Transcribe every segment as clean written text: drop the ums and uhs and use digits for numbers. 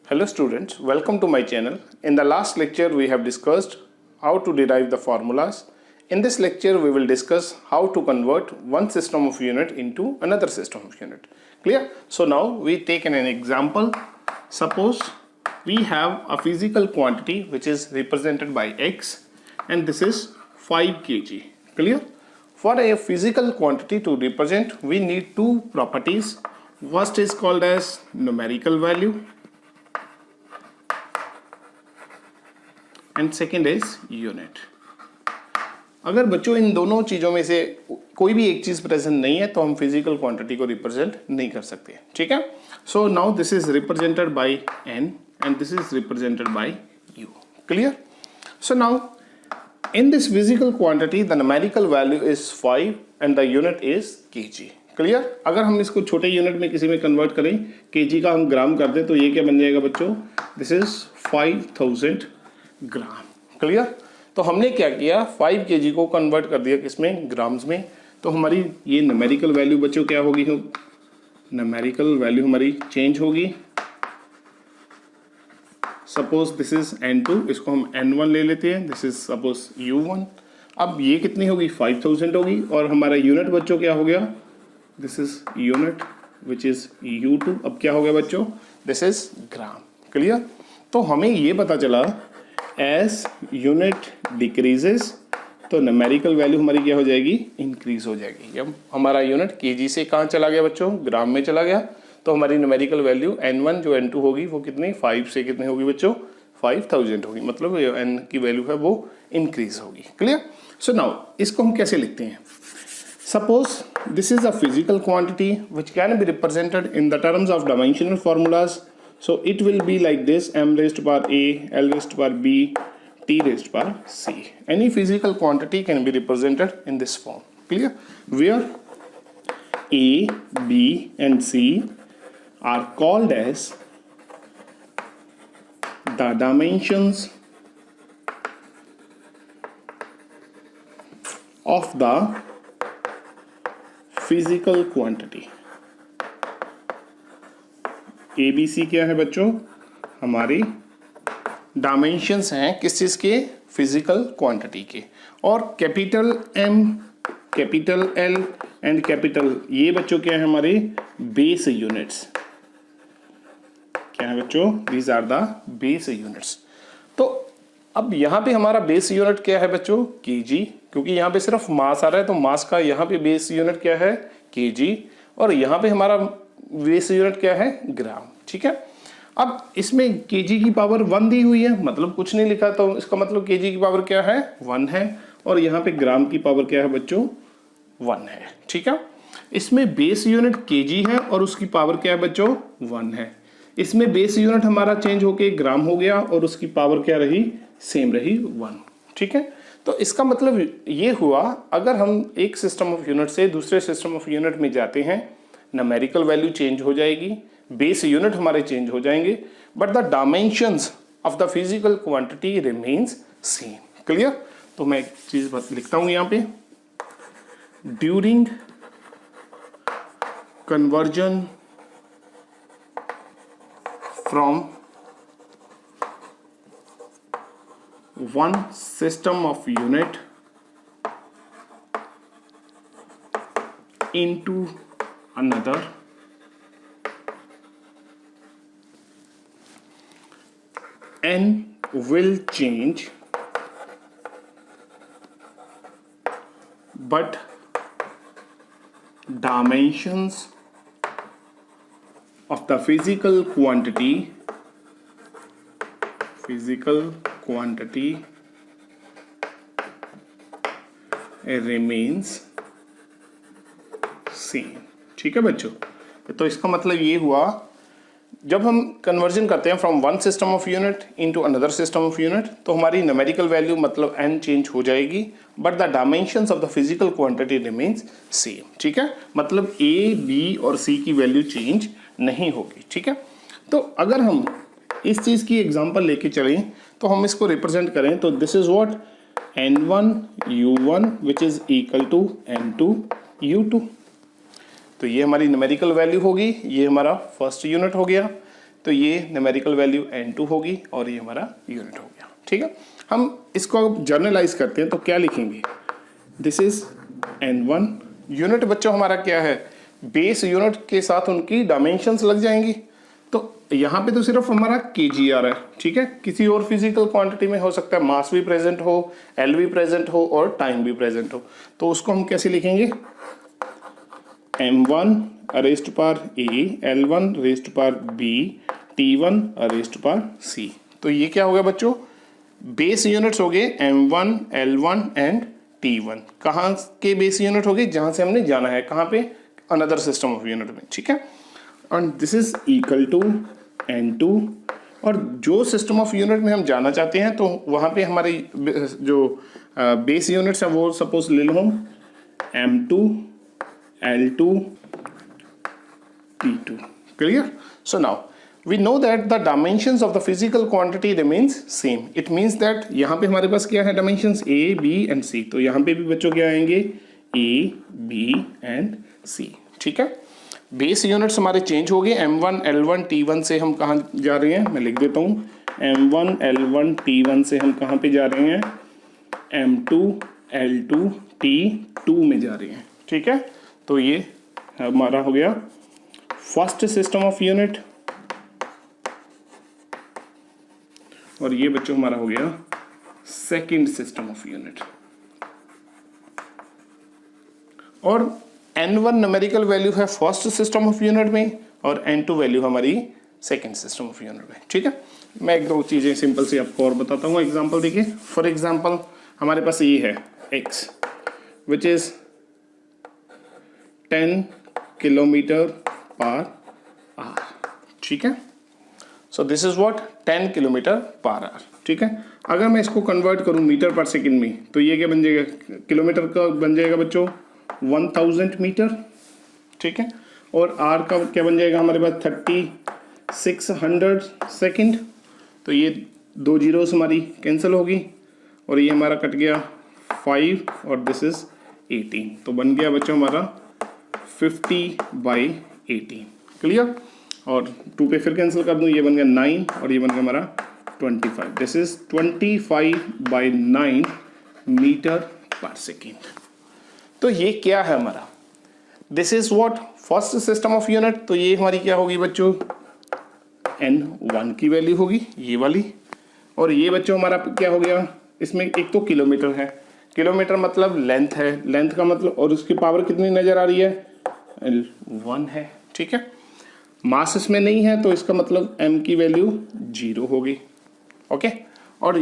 Hello students, welcome to my channel. In the last lecture we have discussed how to derive the formulas. In this lecture we will discuss how to convert one system of unit into another system of unit. Clear? So now we take an example. Suppose we have a physical quantity which is represented by x and this is 5 kg. Clear? For a physical quantity to represent we need two properties. First is called as numerical value and second is unit. अगर बच्चों इन दोनों चीज़ों में से कोई भी एक चीज़ present नहीं है तो हम फिजिकल क्वांटिटी को रिप्रेजेंट नहीं कर सकते. ठीक है. So now this is represented by n and this is represented by u. Clear. So now in this physical quantity the numerical value is 5 and the unit is kg. Clear. अगर हम इसको छोटे unit में किसी में convert करें, kg का हम ग्राम कर दें तो ये क्या बन जाएगा बच्चों, दिस इज 5000 ग्राम. क्लियर. तो हमने क्या किया, 5 kg को कन्वर्ट कर दिया किसमें, ग्राम्स में. तो हमारी ये न्यूमेरिकल वैल्यू बच्चों क्या होगी, न्यूमेरिकल वैल्यू हमारी चेंज होगी. सपोज दिस इज n2, इसको हम n1 ले लेते हैं. This is suppose u1. अब ये कितनी होगी, 5000 होगी. और हमारा यूनिट बच्चों क्या हो गया, this is unit which is u2. अब क्या हो गया बच्चों, दिस इज ग्राम. क्लियर. तो हमें ये पता चला एज यूनिट डिक्रीजेस तो न्यूमेरिकल वैल्यू हमारी क्या हो जाएगी, इंक्रीज हो जाएगी. जब हमारा यूनिट केजी से कहाँ चला गया बच्चों, ग्राम में चला गया, तो हमारी न्यूमेरिकल वैल्यू n1 जो n2 होगी वो कितनी, 5 से कितनी होगी बच्चों, 5000 होगी. मतलब n की वैल्यू है वो इंक्रीज होगी. क्लियर. सो नाउ इसको हम कैसे लिखते हैं. Suppose this is a physical quantity which can be represented in the terms of dimensional formulas. So it will be like this: m raised to power a, l raised to power b, t raised to power c. Any physical quantity can be represented in this form. Clear? Where a, b and c are called as the dimensions of the physical quantity. A B C क्या है बच्चों, हमारी dimensions हैं किस चीज़ के, physical quantity के. और capital M, capital L and capital ये बच्चों क्या है, हमारे बेस यूनिट्स. क्या है बच्चों, these are the base units. तो अब यहाँ पे हमारा बेस यूनिट क्या है बच्चों, केजी. क्योंकि यहाँ पे सिर्फ मास आ रहा है तो मास का यहाँ पे बेस यूनिट क्या है, केजी. और यहाँ पे हमारा बेस यूनिट क्या है, ग्राम. ठीक है. अब इसमें केजी की पावर 1 दी हुई है, मतलब कुछ नहीं लिखा, तो इसका मतलब केजी की पावर क्या है, 1 है. और यहाँ पे ग्राम की पावर क्या है बच्चों, 1 है. ठीक है. इसमें बेस यूनिट केजी है और उसकी पावर क्या है बच्चों, 1 है. इसमें बेस यूनिट हमारा चेंज होके ग्राम हो गया और उसकी पावर क्या रही, सेम रही, 1. ठीक है. तो इसका मतलब ये हुआ, अगर हम एक सिस्टम ऑफ यूनिट से दूसरे सिस्टम ऑफ यूनिट में जाते हैं, न्यूमेरिकल वैल्यू चेंज हो जाएगी, बेस यूनिट हमारे चेंज हो जाएंगे, but the dimensions of the physical quantity remains same. Clear. तो मैं एक चीज लिखता हूं यहां पे, during conversion from one system of unit into another, n will change but dimensions of the physical quantity remains same. ठीक है बच्चों. तो इसका मतलब ये हुआ, जब हम कन्वर्जन करते हैं from one system of unit into another system of unit, तो हमारी न्यूमेरिकल वैल्यू मतलब n चेंज हो जाएगी, but the dimensions of the physical quantity remains same. ठीक है. मतलब a, b और c की वैल्यू चेंज नहीं होगी. ठीक है. तो अगर हम इस चीज़ की एग्जांपल लेके चलें तो हम इसको रिप्रेजेंट करें तो this is what, n1 u1 which is equal to n2 u2. तो ये हमारी न्यूमेरिकल वैल्यू होगी, ये हमारा फर्स्ट यूनिट हो गया. तो ये न्यूमेरिकल वैल्यू n2 होगी और ये हमारा यूनिट हो गया। ठीक है, हम इसको जर्नलाइज करते हैं तो क्या लिखेंगे, दिस इज n1 यूनिट। बच्चों हमारा क्या है, बेस यूनिट के साथ उनकी डायमेंशंस लग जाएंगी। तो यहाँ पे तो सिर्फ हमारा kg आ रहा है। ठीक है, किसी और फिजिकल क्वांटिटी में हो सकता है मास भी प्रेजेंट हो, एल भी प्रेजेंट हो और टाइम भी प्रेजेंट हो। तो उसको हम कैसे लिखेंगे, m1 raised power a, l1 raised power b, t1 raised power c। तो ये क्या हो गया बच्चों, बेस यूनिट्स हो गए m1, l1 एंड t1। कहाँ के बेस यूनिट हो गए, जहां से हमने जाना है, कहाँ पे, अनदर सिस्टम ऑफ यूनिट में। ठीक है, and this is equal to n2। और जो सिस्टम ऑफ यूनिट में हम जाना चाहते हैं तो वहां पे हमारे जो बेस यूनिट्स है वो सपोज ले लो हम m2, l2, t2। Clear? So now we know that the dimensions of the physical quantity remains same. It means that यहाँ पे हमारे पास क्या है, dimensions a, b and c। तो यहाँ पे भी बच्चों क्या आएंगे, a, b and c। ठीक है, बेस यूनिट्स हमारे चेंज हो गए, m1, l1, t1 से हम कहाँ जा रहे हैं, मैं लिख देता हूँ, m1, l1, t1 से हम कहाँ पे जा रहे हैं, m2, l2, t2 में जा रहे हैं। ठीक है, तो ये हमारा हो गया फर्स्ट सिस्टम ऑफ यूनिट और ये बच्चों हमारा हो गया सेकंड सिस्टम ऑफ यूनिट। और n1 न्यूमेरिकल वैल्यू है फर्स्ट सिस्टम ऑफ यूनिट में और n2 वैल्यू हमारी सेकंड सिस्टम ऑफ यूनिट में। ठीक है, मैं एक दो चीजें सिंपल सी आपको और बताता हूँ। एग्जांपल देखिए, फॉर एग्जांपल हमारे पास ये है x which is 10 kilometre per hour. ठीक है, सो this is what, 10 kilometre per hour. ठीक है, अगर मैं इसको कन्वर्ट करूं मीटर पर सेकंड में तो ये क्या बन जाएगा, किलोमीटर का बन जाएगा बच्चों 1000 मीटर। ठीक है, और आर का क्या बन जाएगा हमारे पास 3600 सेकंड। तो ये दो जीरोस हमारी कैंसिल होगी और ये हमारा कट गया 5 और दिस इज 18। तो बन गया बच्चों हमारा 50/18। क्लियर? और 2 पे फिर कैंसिल कर दूं, ये बन गया 9 और ये बन गया हमारा 25। दिस इज 25/9 मीटर पर सेकेंड। तो ये क्या है हमारा, this is what first system of unit. तो ये हमारी क्या होगी बच्चों, n1 की वैल्यू होगी ये वाली। और ये बच्चों हमारा क्या हो गया, इसमें एक तो किलोमीटर है, किलोमीटर मतलब लेंथ है, लेंथ का मतलब, और उसकी पावर कितनी नजर आ रही है, l1 है। ठीक है, मास इसमें नहीं है तो इसका मतलब m की वैल्यू 0 होगी। ओके, और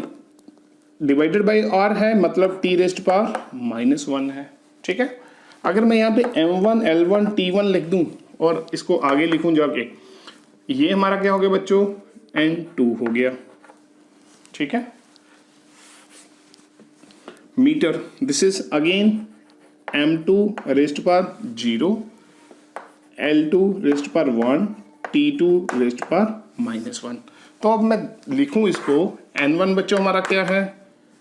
डिवाइडेड बाय r है मतलब t रेज़्ड पावर -1 है। ठीक है, अगर मैं यहाँ पे m1, l1, t1 लिख दूं और इसको आगे लिखूं जाके, ये हमारा क्या हो गया बच्चों, n2 हो गया। ठीक है, metre, this is again m2 raised power 0, L2 raised power 1, T2 raised power -1। तो अब मैं लिखूं इसको, n1 बच्चों हमारा क्या है,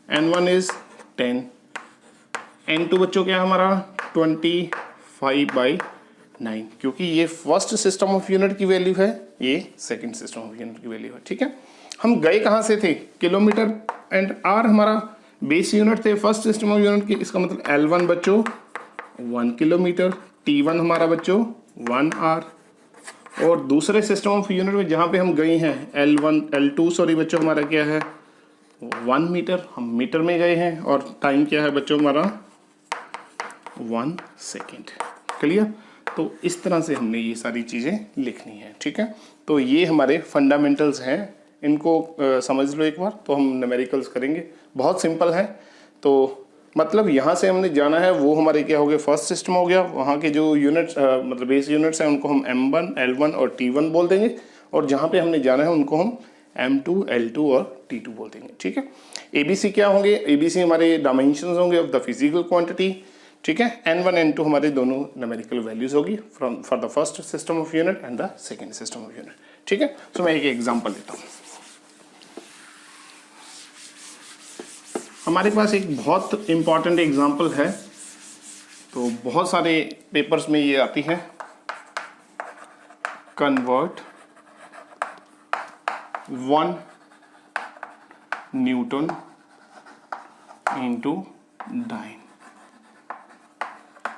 n1 इज 10, n2 बच्चों क्या है हमारा 25/9, क्योंकि ये फर्स्ट सिस्टम ऑफ यूनिट की वैल्यू है, ये सेकंड सिस्टम ऑफ यूनिट की वैल्यू है। ठीक है, हम गए कहाँ से थे, किलोमीटर एंड आर हमारा बेस यूनिट थे फर्स्ट सिस्टम ऑफ यूनिट की। इसका मतलब L1 बच्चों 1 किलोमीटर, T1 हमारा बच्चों 1 आर। और दूसरे सिस्टम ऑफ यूनिट में जहाँ पे हम गए हैं L2 सॉरी बच्चों हमारा क्या है 1 मीटर, हम मीटर में गए हैं। और टाइम क्या है बच्चों हमारा 1 सेकेंड। क्लियर? तो इस तरह से हमने ये सारी चीज़ें लिखनी है। ठीक है, तो ये हमारे फंडामेंटल्स हैं, इनको समझ लो एक बार, तो हम न्यूमेरिकल्स करेंगे। बहुत सिंपल है। तो मतलब यहाँ से हमने जाना है वो हमारे क्या हो गया, फर्स्ट सिस्टम हो गया। वहाँ के जो यूनिट्स मतलब बेस यूनिट्स हैं उनको हम m1, l1 और t1 बोल देंगे, और जहाँ पे हमने जाना है उनको हम m2, l2 और t2 बोल देंगे। ठीक है, abc क्या होंगे, abc हमारे डायमेंशंस होंगे ऑफ द फिजिकल क्वांटिटी। ठीक है, n1 n2 हमारे दोनों न्यूमेरिकल वैल्यूज होगी from for the first system of unit and the second system of unit. ठीक है, तो मैं एक एग्जाम्पल देता हूँ। हमारे पास एक बहुत इंपॉर्टेंट एग्जाम्पल है, तो बहुत सारे पेपर्स में ये आती है, कन्वर्ट 1 न्यूटन इंटू डाइन।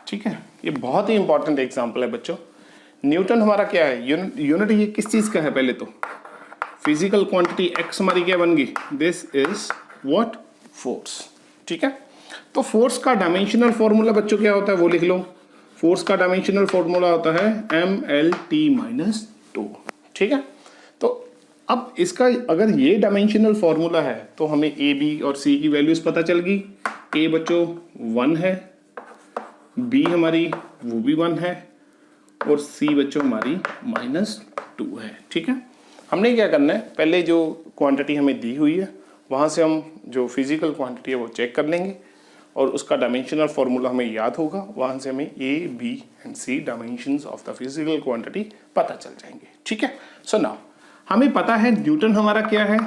ठीक है, ये बहुत ही इंपॉर्टेंट एग्जाम्पल है बच्चों। न्यूटन हमारा क्या है, यूनिट ये किस चीज का है, पहले तो फिजिकल क्वांटिटी एक्स हमारी क्या बन गई, दिस इज व्हाट, फोर्स। ठीक है, तो फोर्स का डायमेंशनल फॉर्मूला बच्चों क्या होता है वो लिख लो। फोर्स का डायमेंशनल फॉर्मूला होता है MLT-2। ठीक है, तो अब इसका अगर ये डायमेंशनल फॉर्मूला है तो हमें ए बी और सी की वैल्यूज पता चल गई। ए बच्चों 1 है, बी हमारी वो भी 1 है, और सी बच्चों हमारी -2 है। ठीक है, हमने क्या करना है, पहले जो क्वांटिटी हमें दी हुई है वहाँ से हम जो फिजिकल क्वांटिटी है वो चेक कर लेंगे और उसका डायमेंशनल फॉर्मूला हमें याद होगा, वहाँ से हमें A B and C dimensions of the physical quantity पता चल जाएंगे। ठीक है, सो नाउ हमें पता है न्यूटन हमारा क्या है।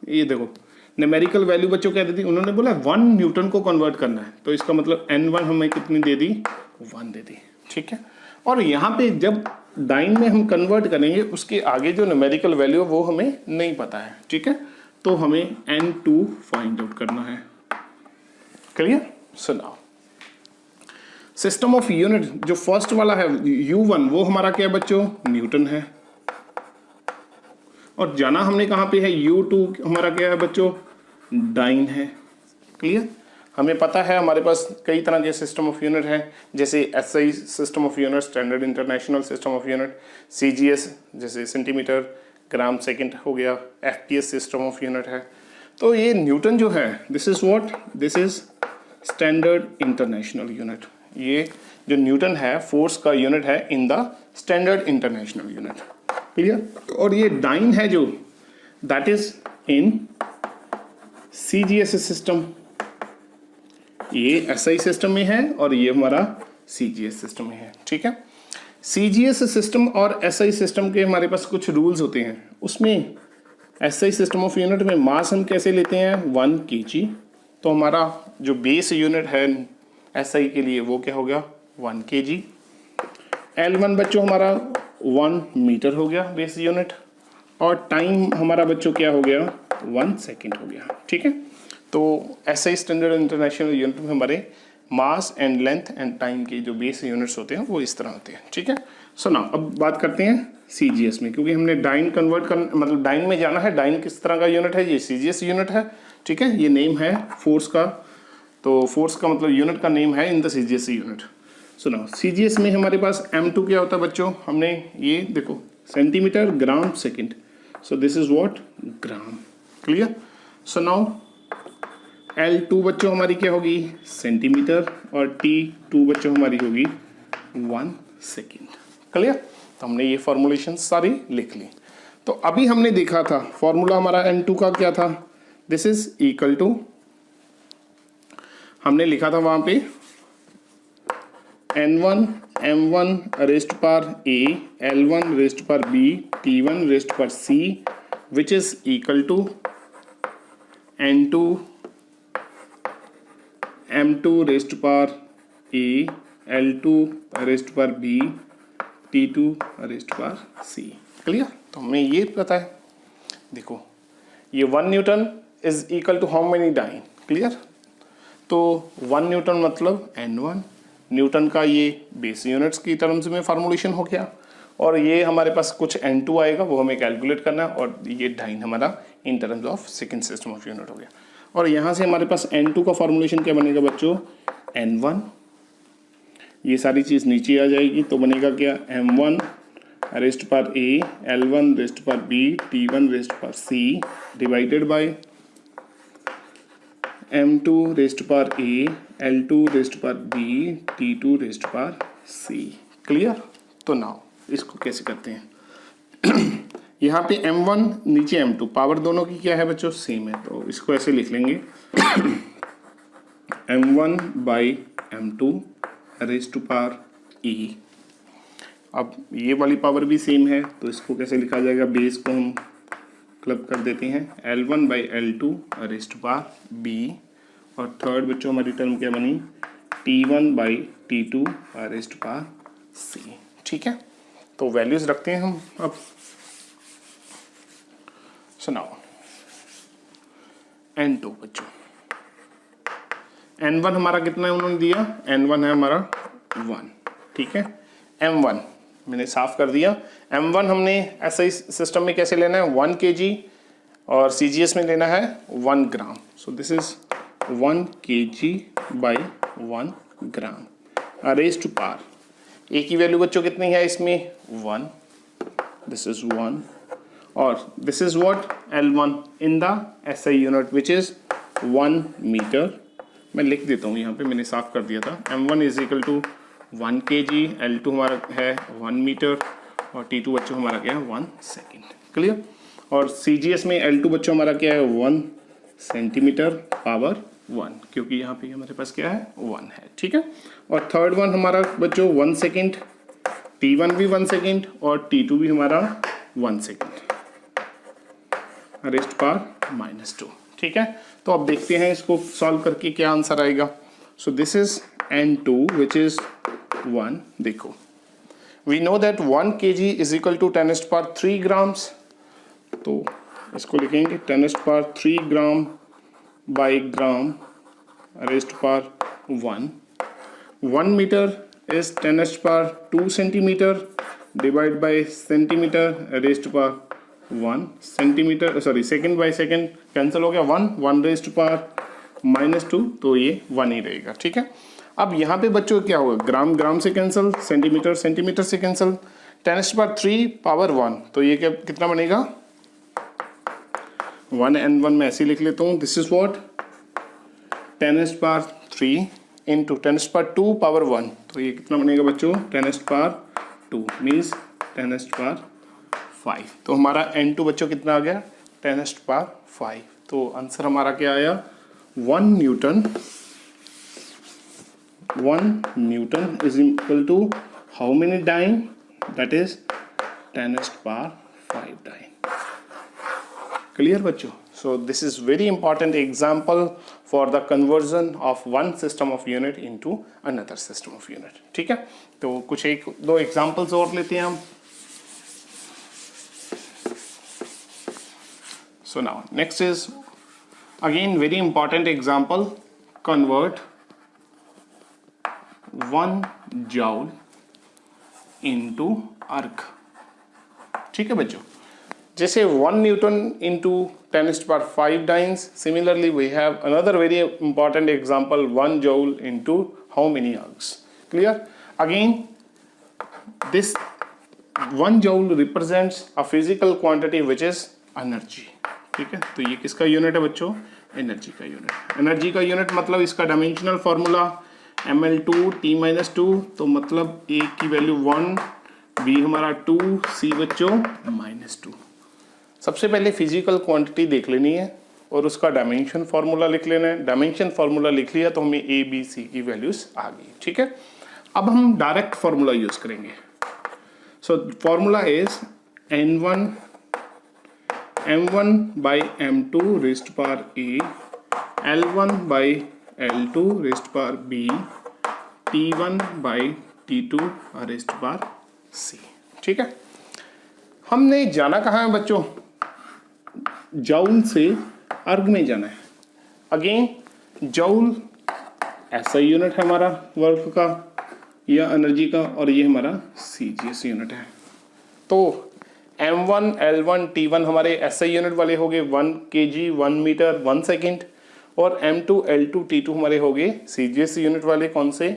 ये देखो न्यूमेरिकल वैल्यू बच्चों क्या दी थी, उन्होंने बोला 1 न्यूटन को कन्वर्ट करना है, तो इसका मतलब N1 हमें कितनी दे दी, 1 दे दी। ठीक है, और यहाँ पे जब डाइन में हम कन्वर्ट करेंगे उसके आगे जो न्यूमेरिकल वैल्यू है वो हमें नहीं पता है। ठीक है, तो हमें N2 फाइंड आउट करना है। Clear, so now system of unit जो फर्स्ट वाला है U1 वो हमारा क्या है बच्चों, न्यूटन है, और जाना हमने कहाँ पे है, U2 हमारा क्या है बच्चों, डाइन है। क्लियर, हमें पता है हमारे पास कई तरह के सिस्टम ऑफ यूनिट हैं, जैसे SI system of unit, standard international system of unit, CGS जैसे सेंटीमीटर ग्राम सेकंड हो गया, FPS सिस्टम ऑफ यूनिट है। तो ये न्यूटन जो है this is what, this is standard international unit. ये जो न्यूटन है फोर्स का यूनिट है in the standard international unit. Clear, और ये डाइन है जो that is in CGS system, ये SI सिस्टम में है और ये हमारा CGS सिस्टम में है। ठीक है, CGS सिस्टम और SI सिस्टम के हमारे पास कुछ रूल्स होते हैं। उसमें SI सिस्टम ऑफ यूनिट में मास हम कैसे लेते हैं, 1 kg, तो हमारा जो बेस यूनिट है SI के लिए वो क्या हो गया, 1 kg। L1 बच्चों हमारा 1 मीटर हो गया बेस यूनिट, और टाइम हमारा बच्चों क्या हो गया, 1 सेकेंड हो गया। ठीक है, तो SI स्टैंडर्ड इंटरनेशनल यूनिट में हमारे mass and length and time के जो बेस यूनिट्स होते हैं वो इस तरह होते हैं। ठीक है, सो ना अब बात करते हैं CGS में, क्योंकि हमने डाइन कन्वर्ट कर मतलब डाइन में जाना है। डाइन किस तरह का यूनिट है, ये CGS यूनिट है। ठीक है, ये नेम है फोर्स का, तो फोर्स का मतलब यूनिट का नेम है इन द CGS यूनिट। सो ना CGS में हमारे पास M2 क्या होता है बच्चों, हमने ये देखो centimetre gram second, so this is what, gram. Clear, so now L2 बच्चों हमारी क्या होगी, सेंटीमीटर, और T2 बच्चों हमारी होगी 1 सेकेंड। क्लियर, तो हमने ये फॉर्मुलेशन सारी लिख ली। तो अभी हमने देखा था फॉर्मूला हमारा N2 का क्या था, दिस इज इक्वल टू, हमने लिखा था वहां पे N1 M1 रेस्ट पर A, L1 रेस्ट पर B, T1 रेस्ट पर C, which is equal to N2 M2 raised पर A, L2 रेस्ट पर B, T2 रेस्ट पर C। क्लियर, तो हमें ये पता है, देखो ये 1 newton is equal to how many dyne. Clear, तो 1 न्यूटन मतलब N1 न्यूटन का ये बेस यूनिट्स की टर्म्स में फार्मूलेशन हो गया, और ये हमारे पास कुछ N2 आएगा वो हमें कैलकुलेट करना है, और ये डाइन हमारा in terms of second system of unit हो गया। और यहाँ से हमारे पास N2 का फॉर्मूलेशन क्या बनेगा बच्चों, N1, ये सारी चीज़ नीचे आ जाएगी, तो बनेगा क्या, M1 रेस्ट पर A, L1 रेस्ट पर B, T1 रेस्ट पर C divided by M2 raised पर A, L2 रेस्ट पर B, T2 रेस्ट पर C। क्लियर, तो नाउ इसको कैसे करते हैं यहाँ पे M1 नीचे M2, पावर दोनों की क्या है बच्चों, सेम है, तो इसको ऐसे लिख लेंगे M1 by M2 raised to power E। अब ये वाली पावर भी सेम है, तो इसको कैसे लिखा जाएगा, बेस को हम क्लब कर देते हैं, L1 by L2 raised to power B, और थर्ड बच्चों हमारी टर्म क्या बनी, T1 by T2 raised to power C। ठीक है, तो वैल्यूज रखते हैं हम अब। सो नाउ N2 बच्चों, N1 हमारा कितना है उन्होंने दिया, N1 है हमारा 1, ठीक है। M1 मैंने साफ कर दिया। M1 हमने ऐसे सिस्टम में कैसे लेना है, 1 kg, और CGS में लेना है 1 gram. So this is 1 kg by 1 gram raised to power. A की वैल्यू बच्चों कितनी है इसमें, 1, दिस इज 1, और this is what, L1 in the SI unit which is 1 metre. मैं लिख देता हूँ यहाँ पे, मैंने साफ कर दिया था। M1 is equal to 1 kg, L2 हमारा है 1 मीटर, और T2 बच्चों हमारा क्या है 1 सेकेंड। क्लियर। और CGS में L2 बच्चों हमारा क्या है 1 सेंटीमीटर पावर 1, क्योंकि यहाँ पे हमारे पास क्या है 1 है, ठीक है। और थर्ड वन हमारा बच्चों 1 सेकेंड, T1 भी 1 सेकेंड और T2 भी हमारा 1 सेकेंड रेज़्ड पावर -2, ठीक है। तो अब देखते हैं इसको सॉल्व करके क्या आंसर आएगा। So this is N2 which is 1। देखो, we know that 1 kg is equal to 10⁻³ grams, तो इसको लिखेंगे 10⁻³ gram by gram raised power 1। 1 metre is 10⁻² centimetre divide by centimetre raised power 1 centimetre, sorry second by second cancel हो गया, 1 raised power -2, तो ये 1 ही रहेगा, ठीक है। अब यहाँ पे बच्चों क्या होगा, ग्राम ग्राम से कैंसिल, सेंटीमीटर सेंटीमीटर से कैंसिल, 10⁻³ पावर 1, तो ये क्या कितना बनेगा 1 N1 में ऐसे लिख लेता हूँ, this is what 10⁻³ into 10⁻² power 1, तो ये कितना बनेगा बच्चों 10⁻² मीन्स 10⁻5। तो हमारा N2 बच्चों कितना आ गया 10⁻5। तो आंसर हमारा क्या आया 1 newton is equal to how many dyne, that is 10⁻5 dyne. Clear बच्चों। So this is very important example for the conversion of one system of unit into another system of unit, ठीक है। तो कुछ एक दो एग्जाम्पल्स और लेते हैं हम। So now next is again very important example, convert 1 joule into arc, ठीक है बच्चों। जैसे 1 Newton into 10⁻5 dynes, similarly we have another very important example 1 joule into how many arcs, clear। Again this 1 joule represents a physical quantity which is energy, ठीक है। तो ये किसका unit है बच्चों, एनर्जी का यूनिट। एनर्जी का यूनिट मतलब इसका डायमेंशनल फार्मूला ml2T-2, तो मतलब A की वैल्यू 1, B हमारा 2, C बच्चों -2। सबसे पहले फिजिकल क्वांटिटी देख लेनी है और उसका डायमेंशन फार्मूला लिख लेना है। डायमेंशन फार्मूला लिख लिया तो हमें A B C की वैल्यूज आ गई, ठीक है। अब हम डायरेक्ट फार्मूला यूज करेंगे। So formula is M1 by M2 raised to power A, L1 by L2 raised to power B, T1 by T2 raised to power C, ठीक है। हमने जाना कहाँ है बच्चों, जूल से अर्ग में जाना है। अगेन जूल ऐसा यूनिट है हमारा वर्क का या एनर्जी का, और ये हमारा CGS यूनिट है। तो M1 L1 T1 हमारे SI यूनिट वाले हो गए 1 kg 1 मीटर 1 सेकेंड, और M2 L2 T2 हमारे हो गए CGS यूनिट वाले कौन से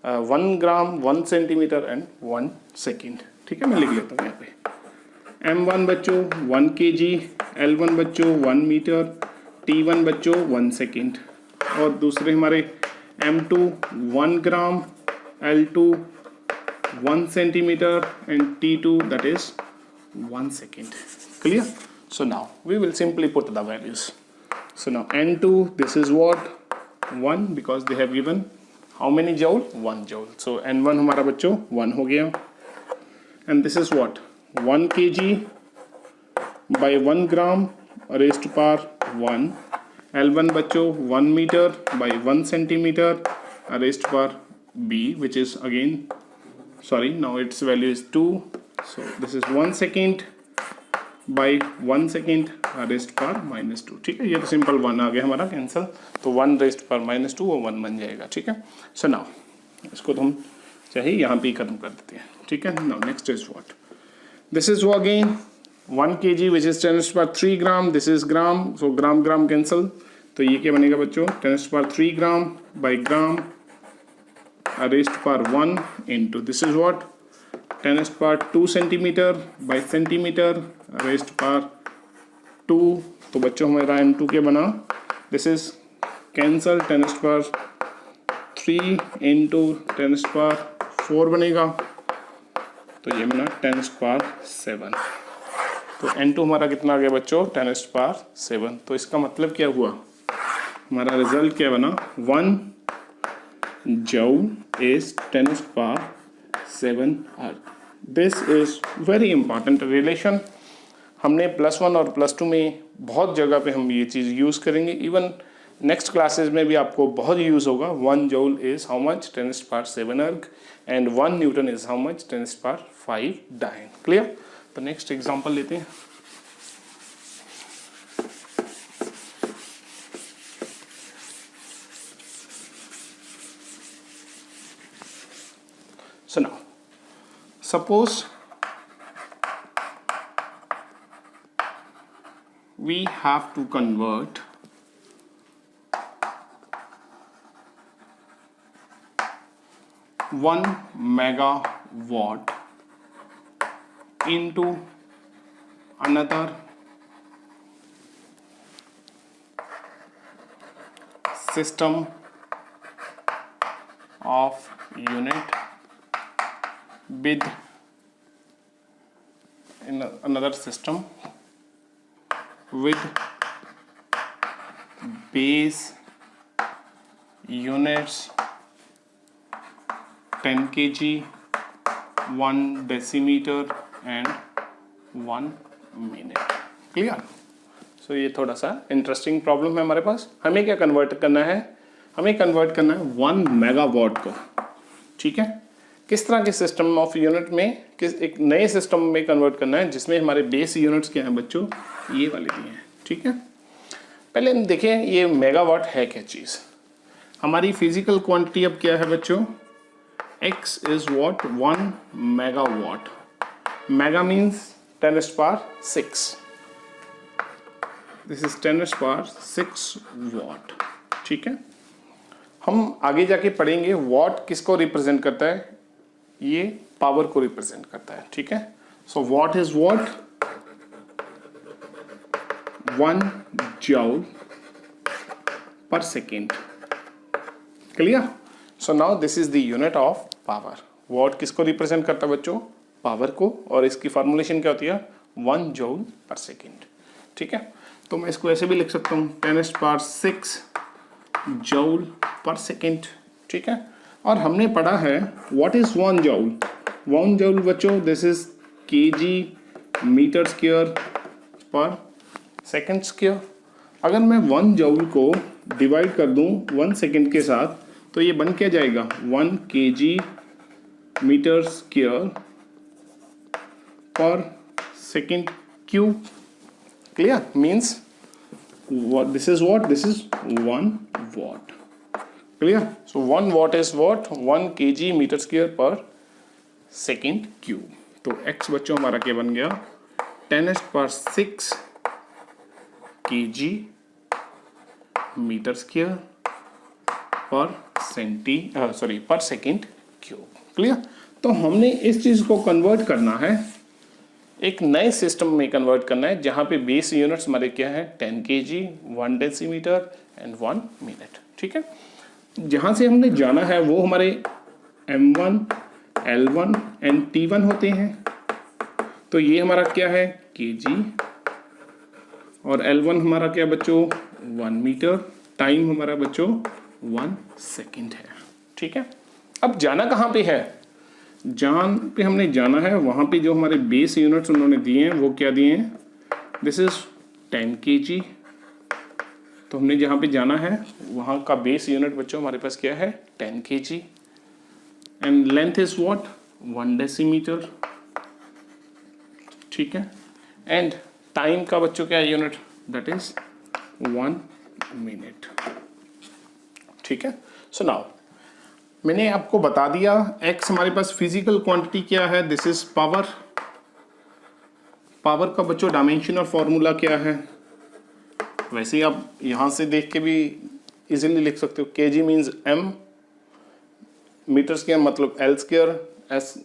1 ग्राम 1 सेंटीमीटर एंड 1 सेकेंड, ठीक है। मैं लिख लेता हूँ यहाँ पे M1 बच्चों 1 kg, L1 बच्चों 1 मीटर, T1 बच्चों 1 सेकेंड, और दूसरे हमारे M2 1 gram, L2 1 centimetre and T2 that is 1 second, clear। So now we will simply put the values। So now N2, this is what 1, because they have given how many joule 1 joule। So N1 हमारा बच्चों 1 हो गया, and this is what 1 kg by 1 gram raised to power 1, L1 बच्चों 1 meter by 1 centimeter raised to power B, which is again, sorry, now its value is 2, so this is 1 second by 1 second rest पर -2। ठीक है, ये तो simple 1 आ गया हमारा cancel, तो 1 rest पर -2 वो 1 बन जाएगा। ठीक है, सो नाउ इसको तो हम चाहे यहाँ पे ही खत्म कर देते हैं। ठीक है, now next is what, this is वो again 1 kg which is 10⁻³ gram, this is gram, so gram gram cancel, तो ये क्या बनेगा बच्चों 10⁻³ ग्राम बाई ग्राम रेस्ट पर 1 into this is what 10⁻² centimetre by centimetre rest पर 2। तो बच्चों हमारा m2 क्या बना, दिस इज कैंसल 10⁻³ इंटू 10⁻⁴ बनेगा, तो ये बना 10⁻�7। तो n2 हमारा कितना आ गया बच्चों 10⁻�7। तो इसका मतलब क्या हुआ, हमारा रिजल्ट क्या बना 1 joule is 10⁻⁷ earth. This is very important relation, हमने +1 और +2 में बहुत जगह पे हम ये चीज़ यूज़ करेंगे, इवन नेक्स्ट क्लासेस में भी आपको बहुत यूज़ होगा। 1 joule is how much 10⁻⁷ erg and 1 newton is how much 10⁻⁵ dyne. Clear, तो नेक्स्ट एग्जांपल लेते हैं। So now, suppose we have to convert 1 megawatt into another system of unit with in another system with base units 10 kg 1 decimeter and 1 minute। Clear, सो ये थोड़ा सा interesting problem है हमारे पास। हमें क्या कन्वर्ट करना है, हमें कन्वर्ट करना है 1 मेगावाट को। ठीक है, किस तरह के सिस्टम ऑफ यूनिट में, किस एक नए सिस्टम में कन्वर्ट करना है जिसमें हमारे बेस यूनिट्स क्या हैं बच्चों, ये वाले भी हैं। ठीक है, पहले हम देखें ये मेगावाट है क्या चीज़। हमारी फिजिकल क्वांटिटी अब क्या है बच्चों, x is what 1 megawatt, mega means 10⁻⁶, this is 10⁻⁶ वाट। ठीक है, हम आगे जाके पढ़ेंगे वॉट किसको रिप्रेजेंट करता है, ये पावर को रिप्रेजेंट करता है। ठीक है, so what is what 1 joule पर second. Clear, so now this is the unit of power. What किसको रिप्रेजेंट करता है बच्चों, पावर को, और इसकी फॉर्मुलेशन क्या होती है 1 जूल पर सेकेंड। ठीक है, तो मैं इसको ऐसे भी लिख सकता हूँ 10⁻⁶ जूल पर सेकेंड। ठीक है, और हमने पढ़ा है व्हाट इज 1 जूल। 1 जूल बच्चों this is kg metre square per second square. अगर मैं 1 जूल को डिवाइड कर दूं 1 सेकेंड के साथ, तो ये बन क्या जाएगा 1 kg metre square per second cube. Clear, means what this is what this is 1 watt। clear, so 1 watt is what 1 kg metre square per second cube. तो x बच्चों हमारा क्या बन गया 10⁻⁶ kg metre square per second cube. Clear, तो हमने इस चीज को कन्वर्ट करना है, एक नए सिस्टम में कन्वर्ट करना है जहाँ पे बेस यूनिट्स हमारे क्या है 10 kg 1 डेसीमीटर एंड 1 मिनट। ठीक है, जहाँ से हमने जाना है वो हमारे m1 L1 एंड T1 होते हैं। तो ये हमारा क्या है kg और L1 हमारा क्या बच्चों 1 मीटर, टाइम हमारा बच्चों 1 सेकेंड है। ठीक है, अब जाना कहाँ पे है, जहाँ पे हमने जाना है वहाँ पे जो हमारे बेस यूनिट्स उन्होंने दिए हैं वो क्या दिए हैं, दिस इज 10 kg। तो हमने जहाँ पे जाना है वहाँ का बेस यूनिट बच्चों हमारे पास क्या है 10 kg and length is what 1 decimetre. ठीक है, एंड टाइम का बच्चों क्या है यूनिट, दैट इज 1 मिनट। ठीक है, सो नाउ मैंने आपको बता दिया x हमारे पास फिजिकल क्वांटिटी क्या है, दिस इज पावर। पावर का बच्चों डायमेंशन और फॉर्मूला क्या है, वैसे ही आप यहां से देख के भी इजीली लिख सकते हो, kg means m, metre square मतलब l square, s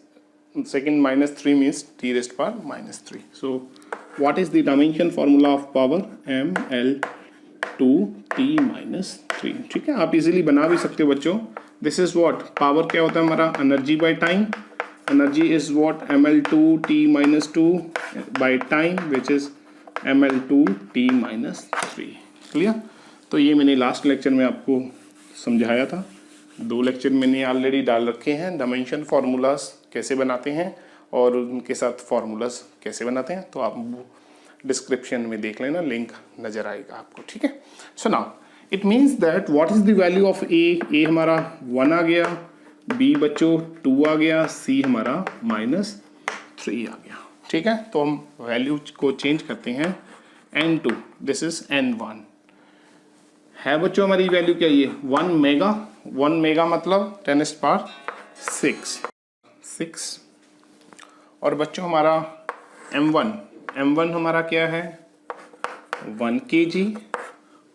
second -3 means t⁻⁻3। So what is the dimension formula of power, ml 2t-3। ठीक है, आप इजीली बना भी सकते हो बच्चों। दिस इज व्हाट, पावर क्या होता है हमारा, energy by time. Energy is what, ml2t-2 by time which is ml2t-3। Clear? तो ये मैंने लास्ट लेक्चर में आपको समझाया था, 2 लेक्चर मैंने ऑलरेडी डाल रखे हैं, डायमेंशन फार्मूलाज कैसे बनाते हैं और उनके साथ फार्मूलाज कैसे बनाते हैं, तो आप डिस्क्रिप्शन में देख लेना, लिंक नजर आएगा आपको। ठीक है, so now it means that what is the value of a हमारा 1 आ गया, बी बच्चों 2 आ गया, सी हमारा -3 आ गया। ठीक है, तो हम वैल्यू को चेंज करते हैं, n2 दिस इज n1 है बच्चों, हमारी वैल्यू क्या ये 1 मेगा मतलब 10⁻6। और बच्चों हमारा m1 हमारा क्या है 1 kg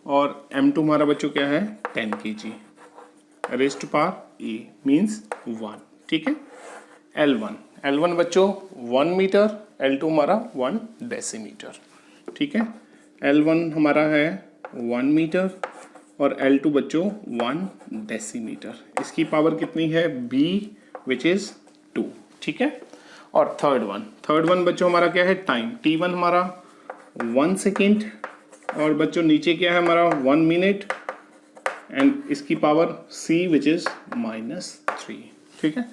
और m2 हमारा बच्चों क्या है 10 kg रेस्ट पावर ए मीन्स 1। ठीक है, L1 बच्चों 1 मीटर, L2 हमारा 1 डेसीमीटर। ठीक है, L1 हमारा है 1 मीटर और L2 बच्चों 1 डेसीमीटर। इसकी पावर कितनी है B विच इज 2। ठीक है, और थर्ड वन बच्चों हमारा क्या है टाइम, T1 हमारा 1 सेकेंड और बच्चों नीचे क्या है हमारा 1 मिनट एंड इसकी पावर C विच इज -3। ठीक है,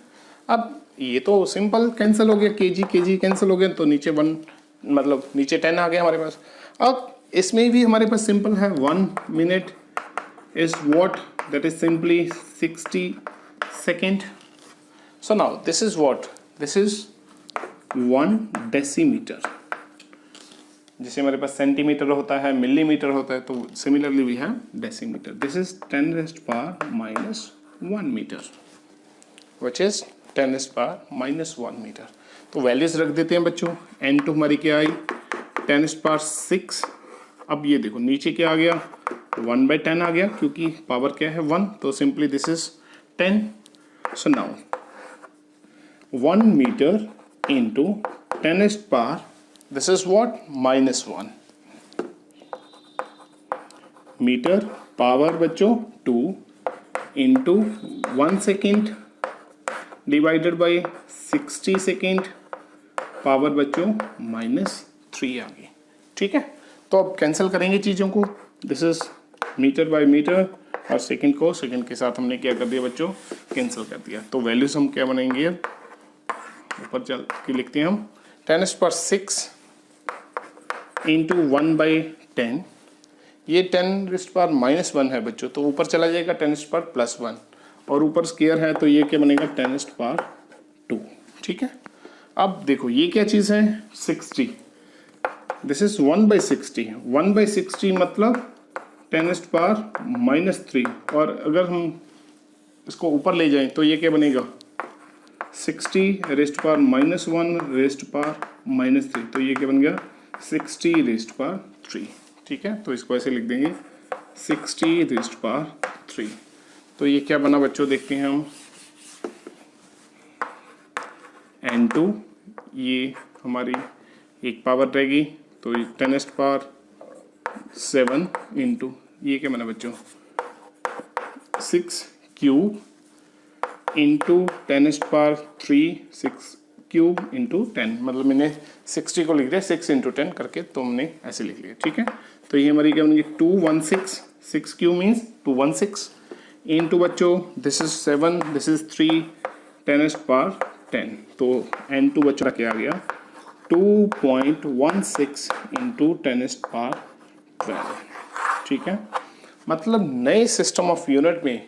अब ये तो सिंपल कैंसिल हो गया, केजी कैंसिल हो गया, तो नीचे 1 मतलब नीचे 10 आ गया हमारे पास। अब इसमें भी हमारे पास सिंपल है, 1 minute is what, that is simply 60 second. So now this is what, this is 1 decimetre. जैसे हमारे पास सेंटीमीटर होता है, मिलीमीटर होता है, तो similarly we have decimetre. This is 10⁻⁻1 metre which is 10⁻⁻1 metre. तो वैल्यूज रख देते हैं बच्चों, n2 हमारी क्या आई 10⁻6। अब ये देखो नीचे क्या आ गया 1/10 आ गया, क्योंकि पावर क्या है 1, तो simply this is 10। So now 1 metre into 10⁻, this is what -1 metre, power बच्चों 2 into 1 second divided by 60 second, power बच्चों -3 आ गई। ठीक है, तो अब कैंसिल करेंगे चीज़ों को, this is metre by metre और सेकेंड को सेकेंड के साथ हमने क्या कर दिया बच्चों कैंसिल कर दिया। तो वैल्यूज हम क्या बनाएंगे, ऊपर चल के लिखते हैं हम 10⁻6 इंटू 1/10, ये 10⁻⁻1 है बच्चों, तो ऊपर चला जाएगा 10⁻+1 और ऊपर स्क्वायर है तो ये क्या बनेगा 10⁻2। ठीक है, अब देखो ये क्या चीज़ है 60, दिस इज 1/60, 1/60 मतलब 10⁻⁻3 और अगर हम इसको ऊपर ले जाएं तो ये क्या बनेगा 60⁻⁻1⁻3, तो ये क्या बन गया 60⁻3। ठीक है, तो इसको ऐसे लिख देंगे 60⁻3। तो ये क्या बना बच्चों देखते हैं हम, n2 ये हमारी एक पावर रहेगी तो 10⁻7 इंटू ये क्या बना बच्चों 6 क्यूब इंटू 10⁻3, 6 क्यूब इंटू 10, मतलब मैंने 60 को लिख दिया 6 इंटू 10 करके, तो हमने ऐसे लिख लिया। ठीक है, तो ये हमारी क्या बनेगी 216, 6 क्यूब मीन्स 216 इंटू बच्चों दिस इज 7, दिस इज 3, 10⁻10, तो n2 बच्चों क्या आ गया 2.16 इंटू 10⁻12। ठीक है, मतलब नए सिस्टम ऑफ यूनिट में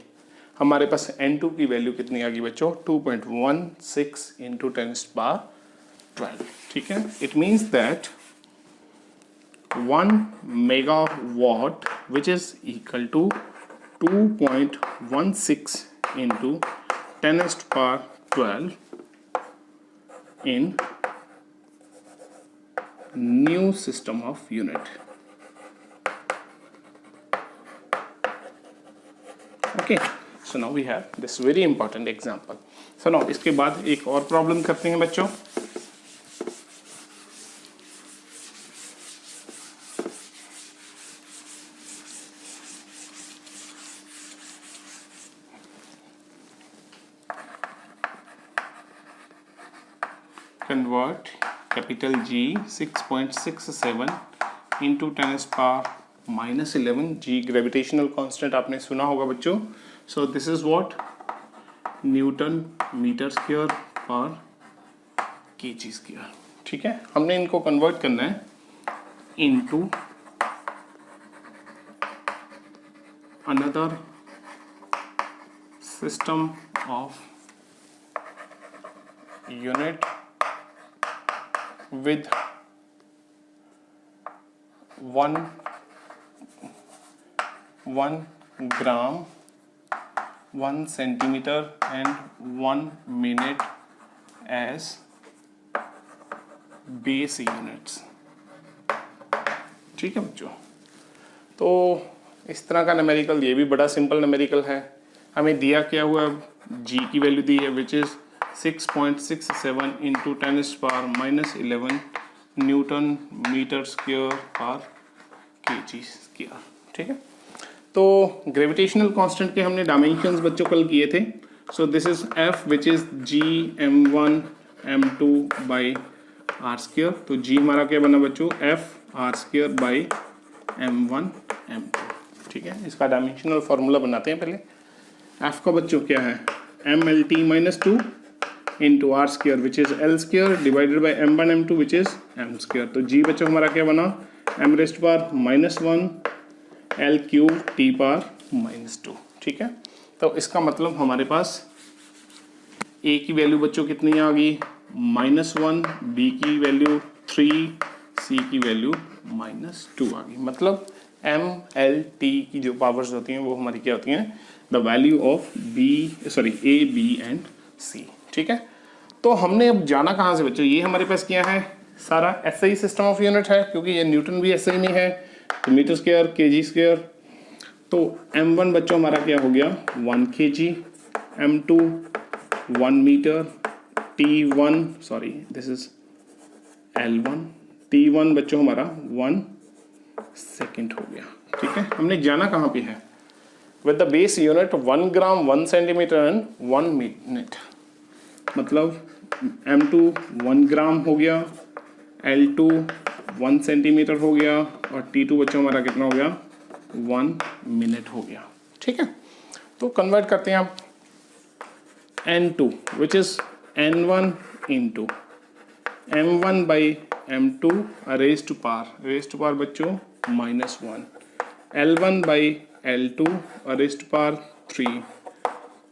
हमारे पास n2 की वैल्यू कितनी आ गई बच्चों 2.16 इंटू 10⁻12। ठीक है, it means that 1 megawatt which is equal to 2.16 into 10 raised to power 12 in new system of unit. Okay, so now we have this very important example. So now इसके बाद एक और प्रॉब्लम करते हैं बच्चों. Convert capital G 6.67 into 10 raised to power -11. G gravitational constant आपने सुना होगा बच्चों. So this is what newton metre square per kg square. ठीक है, हमने इनको कन्वर्ट करना है into another system of unit with 1 gram, 1 centimeter and 1 minute as base units. ठीक है बच्चों, तो इस तरह का न्यूमेरिकल, ये भी बड़ा सिंपल न्यूमेरिकल है. हमें दिया क्या हुआ, g की वैल्यू दी है which is 6.67 into 10 raised to power -11 newton metre square per kg square. ठीक है, तो ग्रेविटेशनल कांस्टेंट के हमने डायमेंशंस बच्चों कल किए थे. So this is f which is g m1 m2 by R square. तो g हमारा क्या बना बच्चों, f r square by m1 m2. ठीक है, इसका डायमेंशनल फार्मूला बनाते हैं पहले. f का बच्चों क्या है, mlt -2 into r square which is l square divided by m1 m2 which is m square. तो g बच्चों हमारा क्या बना, m raised to power -1 l cube t power -2. ठीक है, तो इसका मतलब हमारे पास a की वैल्यू बच्चों कितनी आ गई, -1, b की वैल्यू 3, c की वैल्यू -2 आ गई. मतलब m l t की जो पावर्स होती हैं वो हमारी क्या होती हैं, the value of a b and c. ठीक है, तो हमने अब जाना कहाँ से बच्चों, ये हमारे पास क्या है, सारा ऐसा ही सिस्टम ऑफ यूनिट है क्योंकि ये न्यूटन भी ऐसे ही में है. तो मीटर स्क्वायर केजी स्क्वायर. तो m1 बच्चों हमारा क्या हो गया 1 kg, m2 1 मीटर, t1 sorry this is l1, t1 बच्चों हमारा 1 सेकेंड हो गया. ठीक है, हमने जाना कहाँ पे है, with the base unit 1 gram 1 centimetre and 1 minute. मतलब m2 1 ग्राम हो गया, l2 1 सेंटीमीटर हो गया और t2 बच्चों हमारा कितना हो गया 1 मिनट हो गया. ठीक है, तो कन्वर्ट करते हैं आप n2 which is n1 into m1 by m2 raise to power बच्चों -1, l1 by l2 raise to power 3,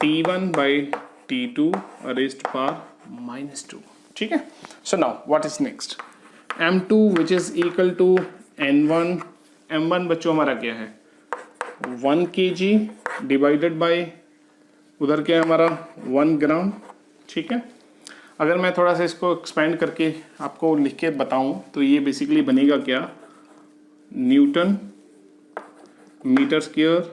t1 by t2 raised to power -2. ठीक है, so now what is next, m2 which is equal to n1, m1 बच्चों हमारा क्या है 1 kg divided by उधर क्या है हमारा 1 ग्राम. ठीक है, अगर मैं थोड़ा सा इसको एक्सपेंड करके आपको लिख के बताऊं तो ये बेसिकली बनेगा क्या, newton metre square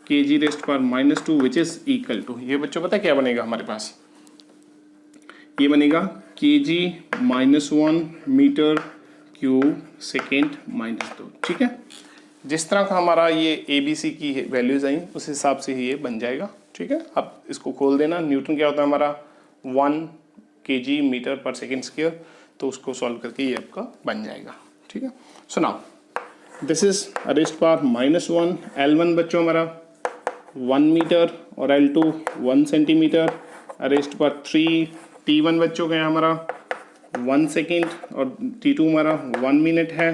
kg raised पर -2 विच इज इक्वल टू, ये बच्चों पता है क्या बनेगा हमारे पास, ये बनेगा kg -1 मीटर क्यूब सेकेंड -2. ठीक है, जिस तरह का हमारा ये ABC की वैल्यूज आई उस हिसाब से ही ये बन जाएगा. ठीक है, अब इसको खोल देना. न्यूटन क्या होता है हमारा 1 kg मीटर पर सेकेंड स्क्वायर, तो उसको सॉल्व करके ये आपका बन जाएगा. ठीक है, so now this is rest power -1, l1 बच्चों हमारा 1 मीटर और l2 1 सेंटीमीटर, रेस्ट पर 3, t1 बच्चों का हमारा 1 सेकेंड और t2 हमारा 1 मिनट है,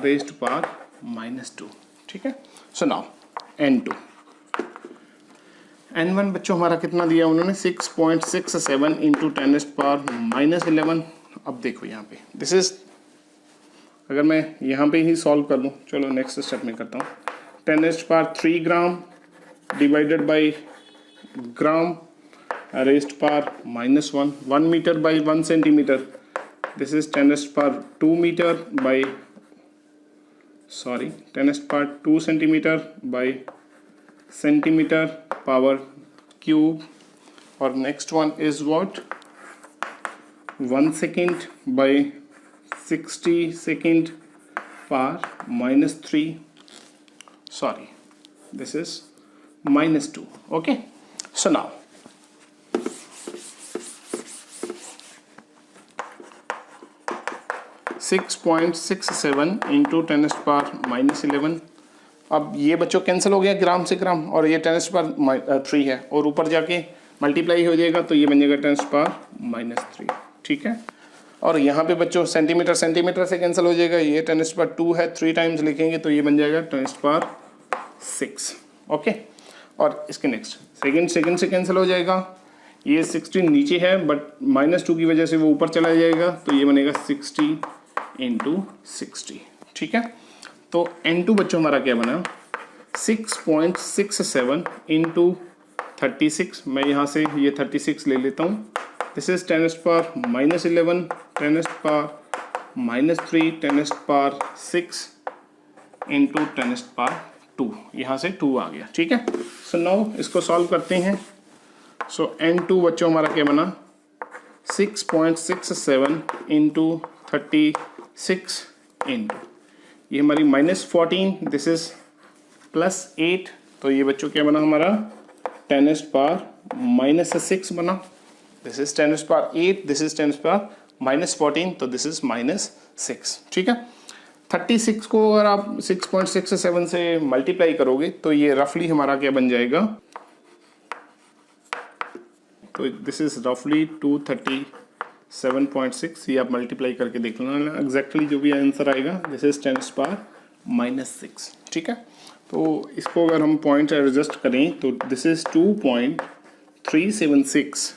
रेस्ट पर -2. ठीक है, सो नाउ n2, n1 बच्चों हमारा कितना दिया उन्होंने 6.67 इंटू 10 raised to power -11. अब देखो यहाँ पे दिस इज अगर मैं यहाँ पे ही सॉल्व कर दूँ, चलो नेक्स्ट स्टेप में करता हूँ। 10⁻³ gram divided by gram raised power -1, 1 meter by 1 centimeter. This is 10⁻² meter by 10⁻² centimeter by centimeter power cube. Or next one is what? 1 second by 60 second power -3. Sorry, this is -2. Okay, so now 6.67 into 10⁻11। अब ये बच्चों cancel हो गया ग्राम से ग्राम, और ये 10⁻³ है और ऊपर जाके मल्टीप्लाई हो जाएगा तो ये बन जाएगा 10⁻³ ठीक है। और यहाँ पे बच्चों सेंटीमीटर सेंटीमीटर से कैंसिल हो जाएगा, ये 10⁻² है, 3 टाइम्स लिखेंगे तो ये बन जाएगा 10⁻6। ओके, और इसके नेक्स्ट सेकंड से कैंसिल हो जाएगा, ये 16 नीचे है बट -2 की वजह से वो ऊपर चला जाएगा तो ये बनेगा 60 इंटू 60 ठीक है। तो N2 बच्चों हमारा क्या बना 6.67 इंटू 36। मैं यहाँ से ये 36 ले लेता हूँ। This is 10⁻11, 10⁻³ 10⁻6 into 10⁻2। यहाँ से 2 आ गया ठीक है। सो नाउ इसको सॉल्व करते हैं। सो N2 बच्चों हमारा क्या बना 6.67 इंटू 36 इंटू ये हमारी -14, दिस इज +8, तो ये बच्चों क्या बना हमारा 10⁻6 बना। दिस इज 10⁻8, दिस इज 10⁻14, तो दिस इज -6 ठीक है। 36 को अगर आप 6.67 से मल्टीप्लाई करोगे तो ये रफली हमारा क्या बन जाएगा, तो दिस इज रफली 237.6। ये आप मल्टीप्लाई करके देख लेना एग्जैक्टली जो भी आंसर आएगा। दिस इज 10⁻6 ठीक है। तो इसको अगर हम पॉइंट एडजस्ट करें तो दिस इज 2.376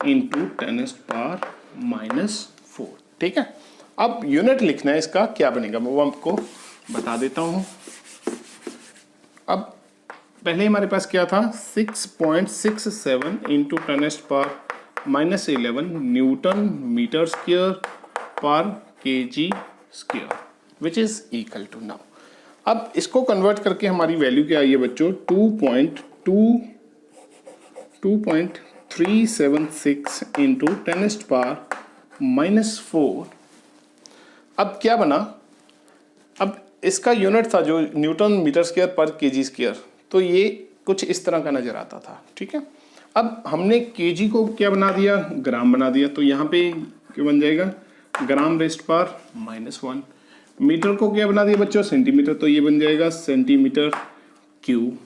इंटू 10⁻4 ठीक है। अब यूनिट लिखना है, इसका क्या बनेगा मैं वो आपको बता देता हूँ। अब पहले हमारे पास क्या था 6.67 into 10⁻11 newton metre square per kg square which is equal to. Now अब इसको कन्वर्ट करके हमारी वैल्यू क्या आई है बच्चों 2.376 इंटू 10⁻4। अब क्या बना, अब इसका यूनिट था जो Newton metre square per kg square, तो ये कुछ इस तरह का नजर आता था ठीक है। अब हमने केजी को क्या बना दिया ग्राम बना दिया, तो यहाँ पे क्या बन जाएगा ग्राम रेस्ट पर -1। मीटर को क्या बना दिया बच्चों सेंटीमीटर, तो ये बन जाएगा सेंटीमीटर क्यूब।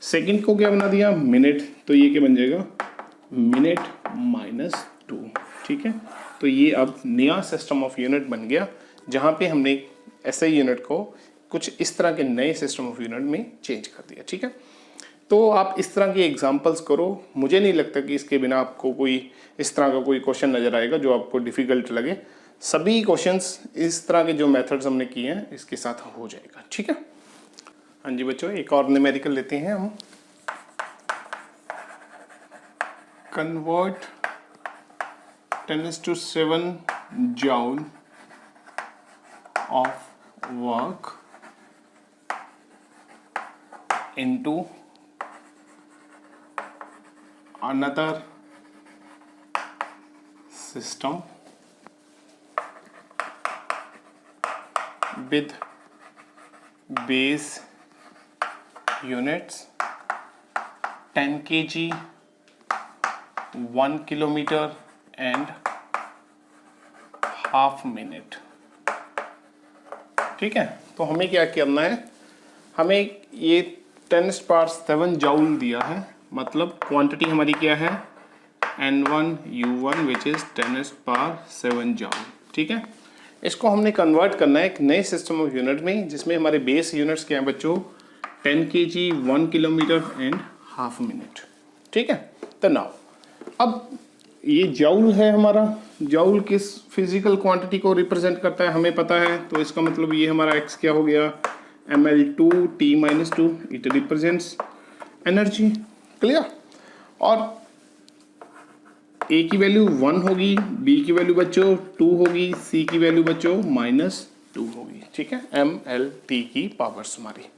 सेकंड को क्या बना दिया मिनट, तो ये क्या बन जाएगा मिनट -2 ठीक है। तो ये अब नया सिस्टम ऑफ यूनिट बन गया जहाँ पे हमने ऐसे यूनिट को कुछ इस तरह के नए सिस्टम ऑफ यूनिट में चेंज कर दिया ठीक है। तो आप इस तरह की एग्जांपल्स करो, मुझे नहीं लगता कि इसके बिना आपको कोई इस तरह का कोई क्वेश्चन नज़र आएगा जो आपको डिफ़िकल्ट लगे। सभी क्वेश्चंस इस तरह के जो मेथड्स हमने किए हैं इसके साथ हो जाएगा ठीक है। हाँ जी बच्चों, एक और न्यूमेरिकल लेते हैं हम। Convert 10⁻7 joule of work into another system with base units 10 kg, 1 kilometer and half minute ठीक है। तो हमें क्या करना है, हमें ये 10⁻7 जूल दिया है, मतलब क्वांटिटी हमारी क्या है N1 U1 which is 10⁻7 joule ठीक है। इसको हमने कन्वर्ट करना है एक नए सिस्टम ऑफ यूनिट में जिसमें हमारे बेस यूनिट्स क्या हैं बच्चों 10 kg, 1 kilometre and half minute ठीक है। तो नाउ अब ये जॉउल है हमारा। जॉउल किस फिजिकल क्वांटिटी को रिप्रेजेंट करता है हमें पता है, तो इसका मतलब ये हमारा x क्या हो गया, ml2T-2, it represents energy. Clear. और a की वैल्यू 1 होगी, b की वैल्यू बच्चों 2 होगी, c की वैल्यू बच्चों -2 होगी। ठीक है, ml/t की पावर्स हमारी।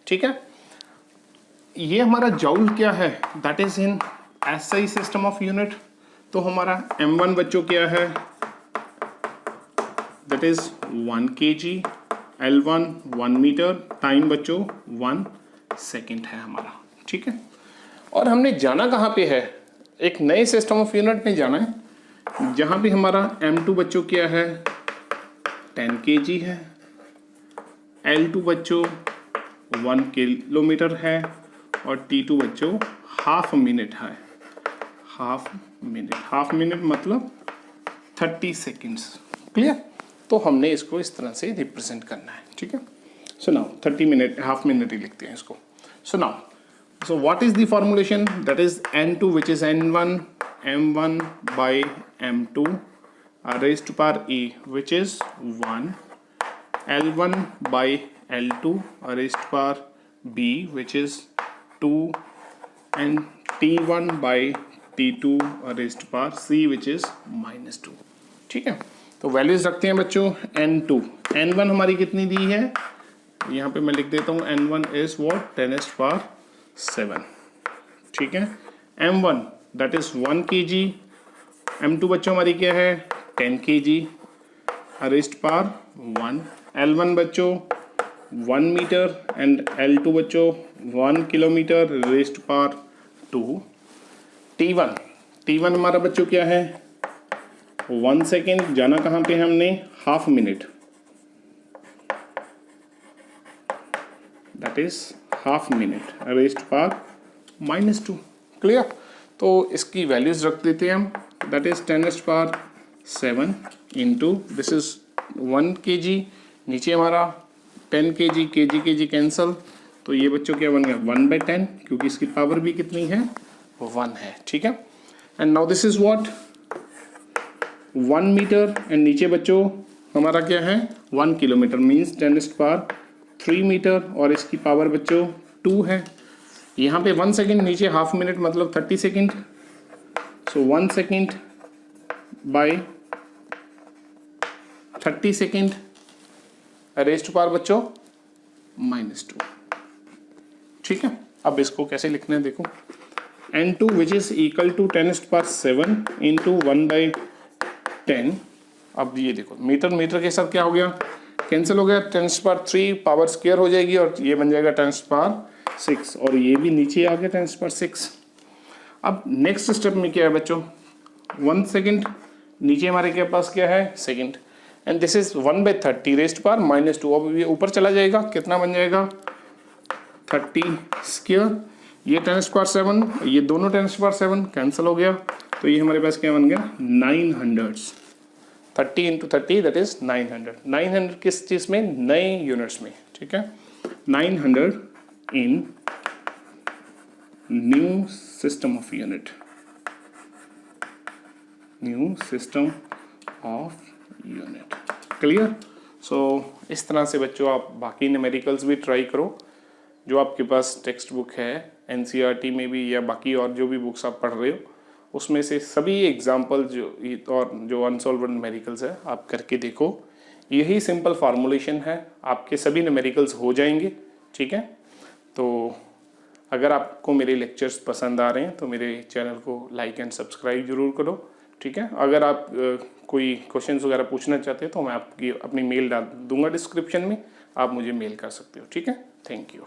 ठीक है, ये हमारा जॉउल क्या है, that is in SI system of unit. तो हमारा m1 बच्चों क्या है, that is 1 kg, L1 1 metre, time बच्चों 1 सेकेंड है हमारा। ठीक है, और हमने जाना कहाँ पे है, एक नए सिस्टम ऑफ यूनिट में जाना है, जहाँ पे हमारा m2 बच्चों क्या है 10 kg है, L2 बच्चों 1 किलोमीटर है, और T2 बच्चों हाफ मिनट है। हाफ मिनट मतलब 30 सेकेंड्स। क्लियर। तो हमने इसको इस तरह से रिप्रेजेंट करना है। ठीक है, so now 30 minute, half minute ही लिखते हैं इसको। So now, so what is the formulation, that is n2 which is n1 m1 by m2 raised to power e which is 1, l1 by l2 raised to power b which is 2, and t1 by t2 raised to power c which is -2। ठीक है, तो values रखते हैं बच्चों। n2, n1 हमारी कितनी दी है, यहाँ पे मैं लिख देता हूँ n1 is what 10⁻⁷। ठीक है, m1 that is 1 kg, m2 बच्चों हमारी क्या है 10 kg रेस्ट पावर 1, l1 बच्चों 1 मीटर, एंड l2 बच्चों 1 किलोमीटर रेस्ट पावर 2। t1 हमारा बच्चों क्या है 1 सेकेंड, जाना कहाँ पे हमने half minute, that is half minute rest power -2। Clear. तो इसकी वैल्यूज रख देते हैं हम, that is 10⁻⁷ into this is 1 kg, नीचे हमारा 10 kg, kg कैंसल, तो ये बच्चों क्या बन गया 1/10, क्योंकि इसकी पावर भी कितनी है 1 है। ठीक है, and now this is what 1 metre, and नीचे बच्चों हमारा क्या है 1 किलोमीटर मीन्स 10⁻³ मीटर, और इसकी पावर बच्चों 2 है। यहाँ पे 1 सेकेंड, नीचे हाफ मिनट मतलब 30 second, so 1 second by 30 second rest power बच्चों -2। ठीक है, अब इसको कैसे लिखना है देखो, n2 which is equal to 10⁻⁷ into 1/10। अब ये देखो मीटर के साथ क्या हो गया, कैंसिल हो गया, 10⁻³ पावर स्क्वायर हो जाएगी, और ये बन जाएगा 10⁻⁶, और ये भी नीचे आ गया 10⁻⁶। अब नेक्स्ट स्टेप में क्या है बच्चों 1 सेकेंड, नीचे हमारे के पास क्या है second, and this is 1/30 rest power -2। अब ये ऊपर चला जाएगा, कितना बन जाएगा 30 स्क्वायर, ये 10⁻⁷, ये दोनों 10⁻⁷ कैंसिल हो गया, तो ये हमारे पास क्या बन गया 900। 30 इंटू 30 दैट इज 900। 900 किस चीज में, नए यूनिट्स में। ठीक है, 900 in new system of unit, new system of unit. Clear. So इस तरह से बच्चों आप बाकी न्यूमेरिकल्स भी ट्राई करो, जो आपके पास टेक्स्ट बुक है NCERT में भी, या बाकी और जो भी बुक्स आप पढ़ रहे हो उसमें से सभी एग्जाम्पल जो अनसॉल्व्ड न्यूमेरिकल्स है आप करके देखो। यही सिंपल फार्मूलेशन है, आपके सभी न्यूमेरिकल्स हो जाएंगे। ठीक है, तो अगर आपको मेरे लेक्चर्स पसंद आ रहे हैं तो मेरे चैनल को लाइक एंड सब्सक्राइब जरूर करो। ठीक है, अगर आप कोई क्वेश्चंस वगैरह पूछना चाहते हैं तो मैं आपकी अपनी मेल डाल दूंगा डिस्क्रिप्शन में, आप मुझे मेल कर सकते हो। ठीक है, थैंक यू।